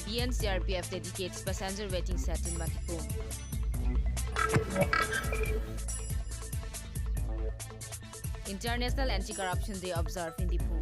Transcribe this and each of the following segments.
20 CRPF dedicates passenger waiting set in Matipum. International Anti-Corruption Day observed in Diphu.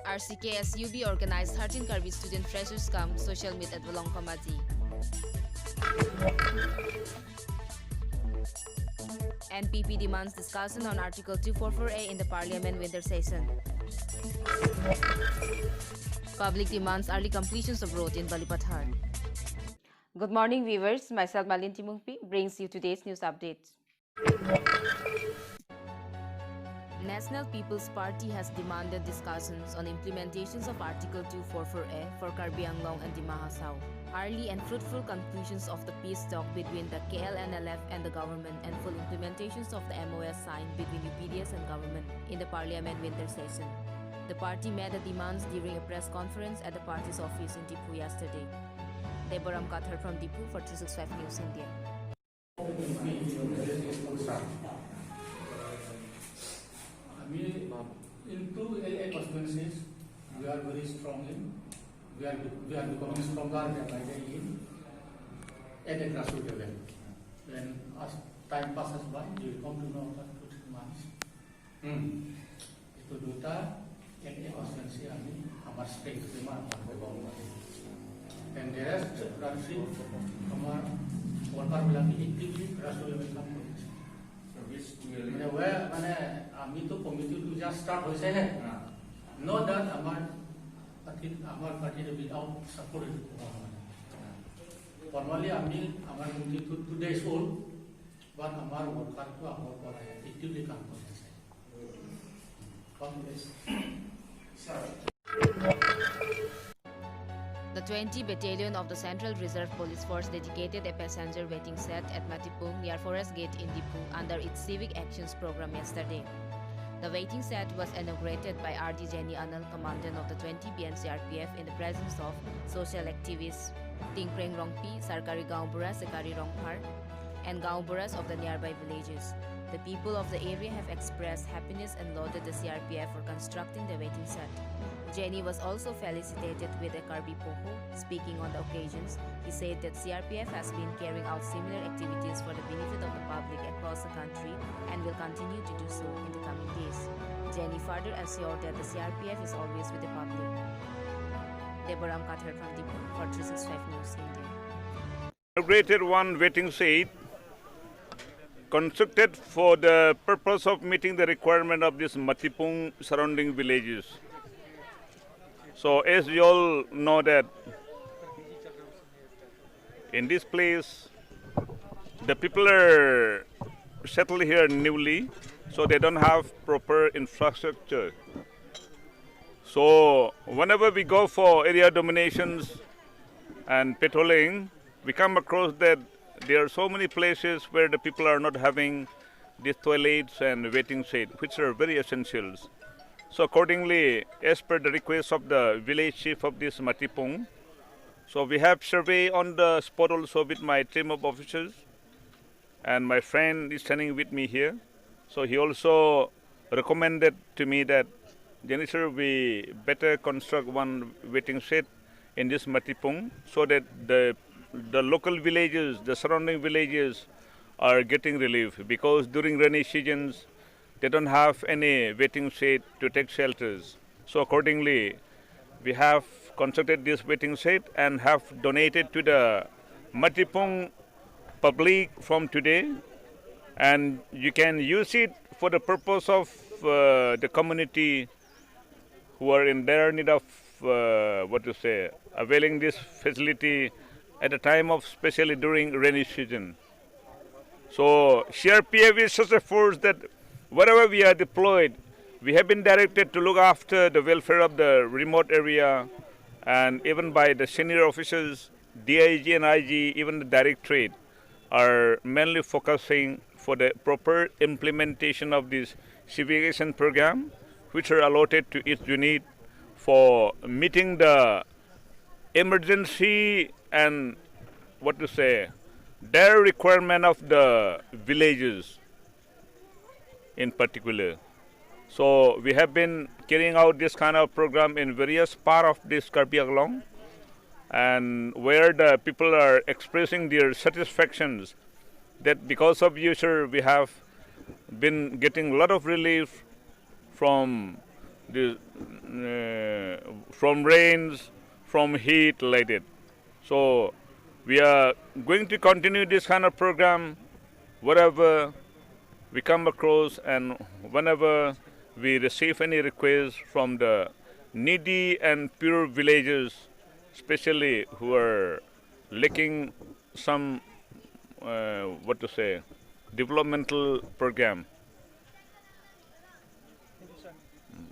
RCKSUB organized 13 Karbi student freshers camp social meet at Volongkamaji. NPP demands discussion on Article 244A in the Parliament winter session. Public demands early completions of road in Balipathar. Good morning, viewers. Myself, Malin Timungpi, brings you today's news updates. National People's Party has demanded discussions on implementations of Article 244A for Karbi Anglong and Dimahasao. Early and fruitful conclusions of the peace talk between the KLNLF and the government and full implementations of the MOS signed between UPDS and government in the Parliament winter session. The party made the demands during a press conference at the party's office in Diphu yesterday. Deborah Kathar from Diphu for 365 News India. In two LA constituencies, we are very strong in. We are becoming stronger by the year at a grassroots level. When as time passes by, you will come to know after 2-3 months. Itu duta LA constituency ani our strength demand and the rest country our worker bilang actively grassroots level काम करते हैं. मैंने वह मैंने आमी तो committee तो just start हो से है. No that our party without support. Formally आमी हमारे कमिटी तो 2 days old, but हमारे worker को our पर actively काम करते हैं. Congress. The 20 Battalion of the Central Reserve Police Force dedicated a passenger waiting set at Matipum near Forest Gate in Diphu under its Civic Actions program yesterday. The waiting set was inaugurated by RD Jenny Anal, Commandant of the 20 CRPF, in the presence of social activists Tingpreng Rongpi, Sarkari Gaubura, Sekari Rongpar, and Gauburas of the nearby villages. The people of the area have expressed happiness and lauded the CRPF for constructing the waiting set. Jenny was also felicitated with a Karbi Poho. Speaking on the occasions, he said that CRPF has been carrying out similar activities for the benefit of the public across the country and will continue to do so in the coming days. Jenny further assured that the CRPF is always with the public. Deborah Kathar from Diphu for 365 News India. Inaugurated one waiting shed constructed for the purpose of meeting the requirement of this Matipung surrounding villages. So as you all know that in this place the people are settled here newly, so they don't have proper infrastructure. So whenever we go for area dominations and patrolling, we come across that there are so many places where the people are not having these toilets and waiting shed, which are very essentials. So accordingly, as per the request of the village chief of this Matipung, so we have survey on the spot also with my team of officers, and my friend is standing with me here. So he also recommended to me that Janitor, we better construct one waiting shed in this Matipung so that the local villages, the surrounding villages are getting relief, because during rainy seasons they don't have any waiting shed to take shelters. So accordingly, we have constructed this waiting shed and have donated to the Matipung public from today, and you can use it for the purpose of the community who are in dire need of availing this facility at a time of, especially during rainy season. So CRPF is such a force that wherever we are deployed, we have been directed to look after the welfare of the remote area, and even by the senior officers, DIG and IG, even the directorate, are mainly focusing for the proper implementation of this civication program, which are allotted to each unit for meeting the emergency and their requirement of the villages in particular. So we have been carrying out this kind of program in various parts of this Karbi Anglong, and where the people are expressing their satisfactions that because of you, sir, we have been getting a lot of relief from the from rains, from heat, like that. So we are going to continue this kind of program wherever we come across and whenever we receive any requests from the needy and poor villagers, especially who are lacking some developmental program.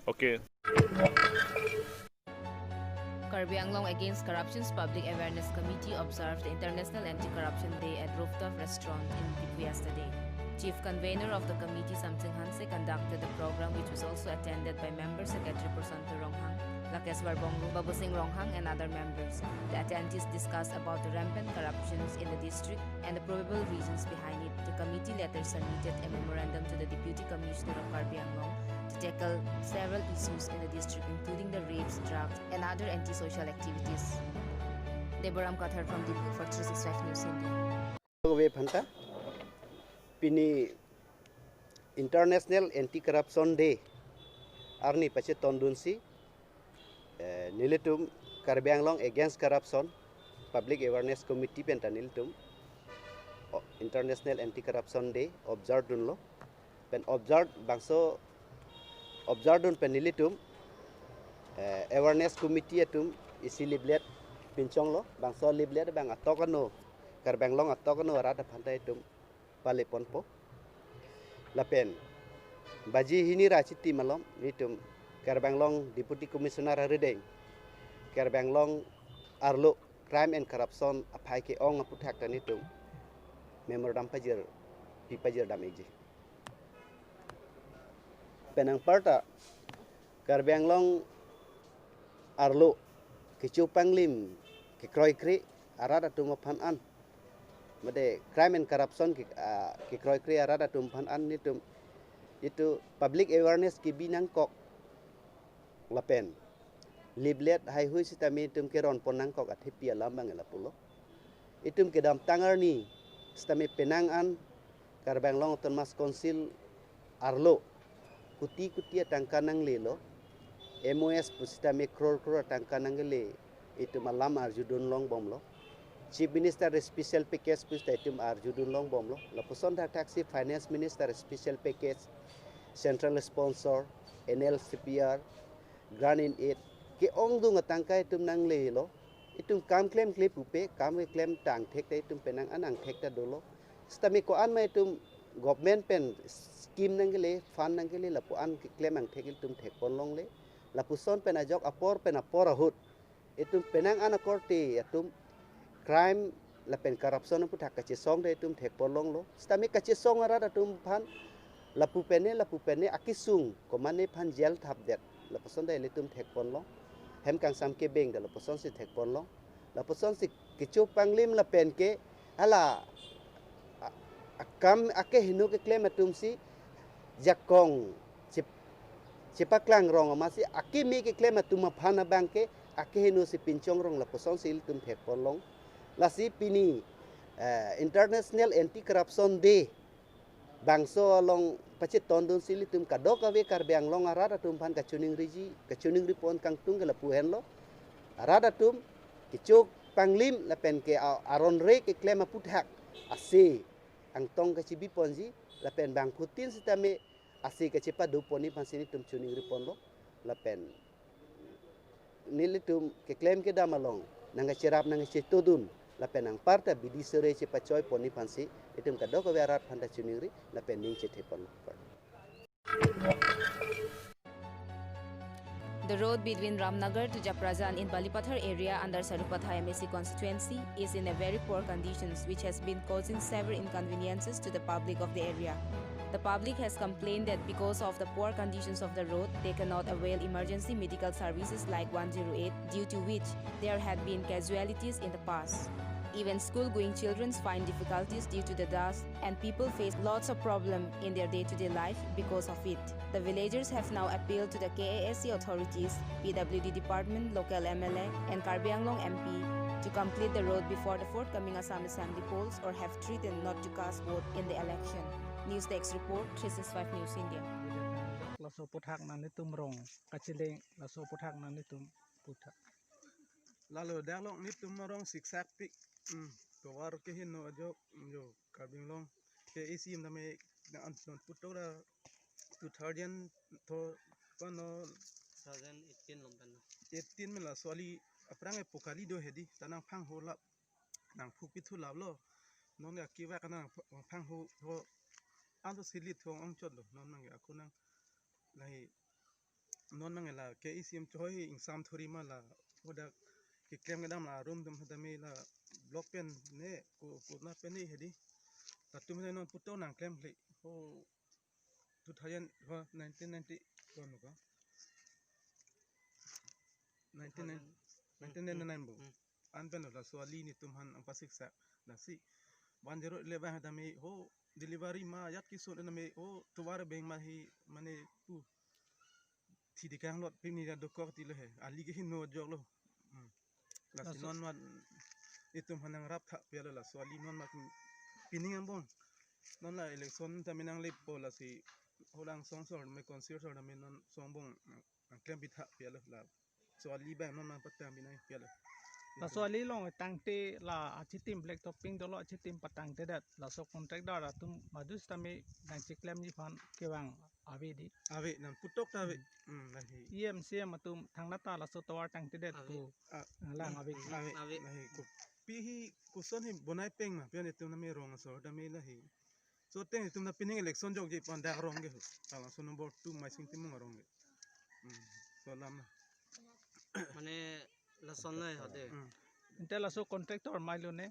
Okay. Karbi Anglong Against Corruption's Public Awareness Committee observed the International Anti-Corruption Day at Rooftop Restaurant in Diphu yesterday. Chief Convener of the committee, Samsing Hanse, conducted the program, which was also attended by Member Secretary Prasanto Ronghang, Lakeswar Bongru, Babusing Ronghang, and other members. The attendees discussed about the rampant corruptions in the district and the probable reasons behind it. The committee later submitted a memorandum to the Deputy Commissioner of Karbi Anglong to tackle several issues in the district, including the rapes, drugs, and other antisocial activities. Deborah Kathar from Diphu for 365 News India. Pini International Anti-Corruption Day Arni pache tondunsi nilitum Karbi Anglong Against Corruption Public Awareness Committee penta nilitum International Anti-Corruption Day observed dunlo pen observed bangso observed dun pen nilitum Awareness Committee atum isi liblet pincong lo bangso liblet bang atokano Karbi Anglong atokano rada pantai tum Pale ponpo lapen baji hini raciti malom nitum Karbi Anglong Deputy Commissioner Redeng Karbi Anglong Arlo Crime and Corruption apai ke ong aputhak tanitum memorandum pajir pipajir dameji penang parta Karbi Anglong Arlo kicu panglim ke kroikri arada tumapan an Made crime and corruption ki kroy kri arada tumpan an nitum itu public awareness ki binang kok lapen liblet hai hui sitami tum ke ron ponang kok athipi alam bangela pulo itum ke dam tangar ni stami penang an Karbi Anglong Thomas Council Arlo kuti tangkanang lelo MOS pusitami kror tangkanang le itu malam arjudun long bomlo Chief Minister Special Package pus taitum arjudun long bomlo lapuson da taxi Finance Minister Special Package Central Sponsor NLCPR Grant in Aid ke ong dung atangkai tum nang le lo itum kam claim clip upe kam claim tang thek tai tum penang anang thek ta dolo stami ko an mai tum government pen scheme nang le fund nang le lapu an claim ang thek tum thek pon long le lapuson pen ajok apor pen apor ahut itum penang anakorte atum crime lapen corruption pu thak kache song de tum thek polong lo stami kache song ara da tum phan lapu pene akisung komane phan jail thap det lapuson de le tum thek polong hem kang sam ke beng de lapuson si thek polong lapuson si kichu panglim lapen ke ala akam ake hinu ke claim tum si jakong chipaklang rong ma si akimi ke claim tum phana bang ke ake hinu si pinchong rong lapuson si tum thek polong Lasi Pini International Anti-Corruption Day bangso along pacit tondun sili tum kadok awe Karbi Anglong arada tum pan kacuning ripon kang tung gala puhen lo arada tum kicuk panglim lapen ke aron re ke klema puthak ase ang tong kacibi ponji lapen bang putin sitame ase kacipa du poni pansini tum cuning ripon lo lapen nili tum ke claim ke damalong nanga cerap nanga cetodun lapen ang parta bidi sore ce pacoy poni pansi itum kadok ko arat phanda chuningri lapen ning ce thepon. The road between Ramnagar to Japrazan in Balipathar area under Sarupatha MSC constituency is in a very poor conditions, which has been causing severe inconveniences to the public of the area. The public has complained that because of the poor conditions of the road, they cannot avail emergency medical services like 108, due to which there had been casualties in the past. Even school-going children find difficulties due to the dust, and people face lots of problems in their day-to-day life because of it. The villagers have now appealed to the KASC authorities, PWD department, local MLA, and Karbi Anglong MP to complete the road before the forthcoming Assam Assembly polls or have threatened not to cast vote in the election. News Desk Report, 365 News India. Laso puthak nani tum rong kachileng laso puthak nani tum puthak lalu dialog ni tum rong siksak pik to war ke hin no jo Karbi Anglong ke isim name na non puto da 2000 to kono 2018 lomban 18 mela soli aprang e pokali do hedi tanang phang ho la nang phu pi thu law lo non ya ki wa kana phang ho ho ando silit thong ong chot lo non nang ya kunang lai non nang la ke isim choi insam thori ma la oda ki klem gadam la room dum hadame la block pen ne ko na pen ni hedi tatum non puto nang klem le ho 2000 1990 kono ka 1999 bo anpen la swali ni tumhan ang pasik sa nasi 1011 hadame ho delivery ma yat ki so na me ho tuwar beng ma hi mane pu thi dikang lot pini da dokor ti le he ali ke hin no jog lo la sinon ma itum hanang rap tha pe la swali non ma pining ang bong non la election taminang le po la si holang song sor me concert sor me non song bong ang klem bitha pe la swali bang non ma patang binai pe la laso ali long tangte la achitim black topping dolo achitim patang te dat laso contract da tum madus tame nang chiklem ni fan kewang ave di ave nan putok ta ave la hi EMCM atum thang nata laso tawar tang te dat pu lang ave ave la hi ko pi hi kuson hi bonai peng ma pe ne tum na me rong so da me la hi so teng tum na pining election jog ji pan da rong ge ala so number 2 mai sing tim rong ge so lam mane la sonai hade inte laso contractor mailo ne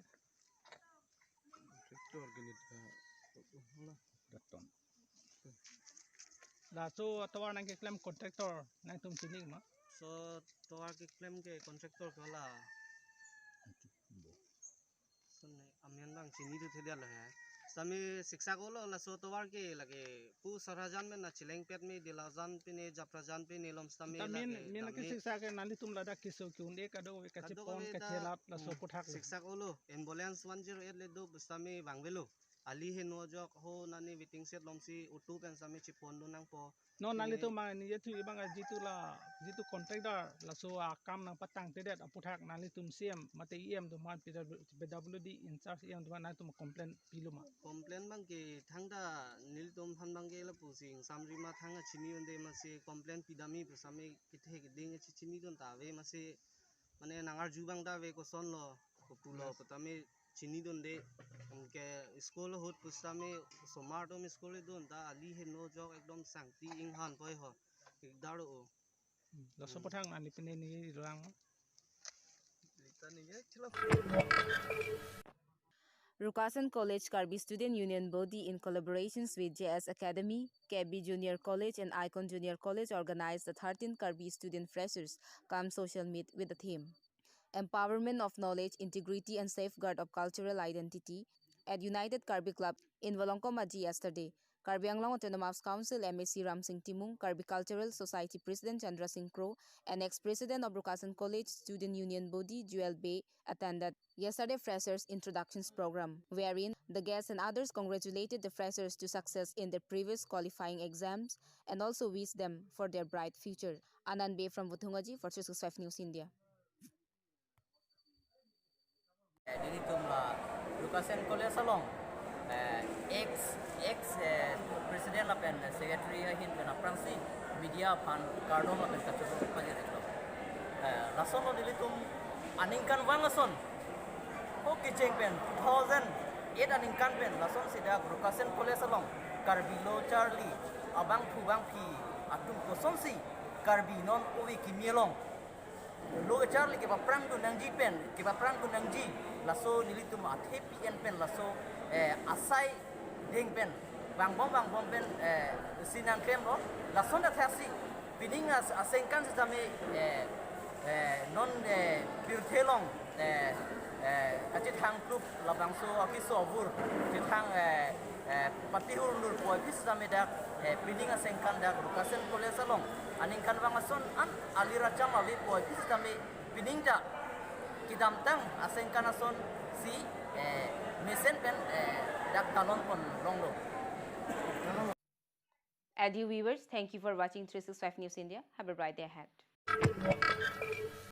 sector genit daton laso tawar nang claim contractor nang tum chining ma so tawar ki claim ke contractor kala sunne amian bang chini du thedia la hai sami शिक्षा को ला सो तवार के लगे पु सराजान में ना चिलेंग पेट में दिलाजान पे ने जाप्रजान पे नीलम समी लगे min ke शिक्षा के नाली तुम लदा किसो क्यों ने कदो वे कचे पौन के छेलाप लासो पुठाक शिक्षा को लो एम्बुलेंस 108 ले दो Bastami बांगवेलो ali he no jok ho nani waiting set lomsi utu pen sami chipon do nang po no nali tu ma ni yetu ibang jitu contractor laso akam nang patang tedet aputhak nali tum cm mate em do man pwd in charge em do na tum complain piluma complain bang ke thangda nil tum han bang ke la pusing samri ma thanga chini onde ma se complain pidami pusami kithe ke ding chini don ta ve ma se mane nangar ju bang da ve ko son lo ko pulo patami chini don de उनके school होत पुस्ता में somato में school दोन ता अली है no jog एकदम सांगती इंहान पय हो एकदारो laso puthak nali pene ni rang lita ni ye chila Rukasan College Karbi Student Union Body in collaborations with JS Academy, KB Junior College and Icon Junior College organized the 13th Karbi Student Freshers Come Social Meet with the theme Empowerment of Knowledge, Integrity and Safeguard of Cultural Identity at United Karbi Club in Volongkomaji yesterday. Karbi Anglong Autonomous Council MAC Ram Singh Timung, Karbi Cultural Society President Chandra Singh Crow, and ex-president of Rukasan College Student Union Body Jewel Bay attended yesterday freshers introductions program, wherein the guests and others congratulated the freshers to success in their previous qualifying exams and also wished them for their bright future. Anand Bay from Vuthungaji for 365 News India. Jadi tumla Rukasan College salong ex president la pen secretary hin pen aprangsi media pan cardom la pen kacho pagi rekto lason lo dili tum aningkan wangason ko kicheng pen 2008 aningkan pen lason sida Rukasan College salong Karbi lo Charlie abang phubang phi atum kosonsi Karbi non uwi kimielong lo Charlie ke paprang tu nangji pen ke paprang tu nangji laso nilitum athe pn pen laso asai ding pen bang bom pen sinang krem lo laso na thasi pining as asengkan same non thelong kachit hang group labang so akiso avur chithang patihur nur poi pisame dak pining asengkan dak bukasen college along aning kan wangason an alira chamali poi pisame pining dak kidam tang asengkan ason si mesen pen dak talon pon longlo. Dear viewers, thank you for watching 365 News India. Have a bright day ahead.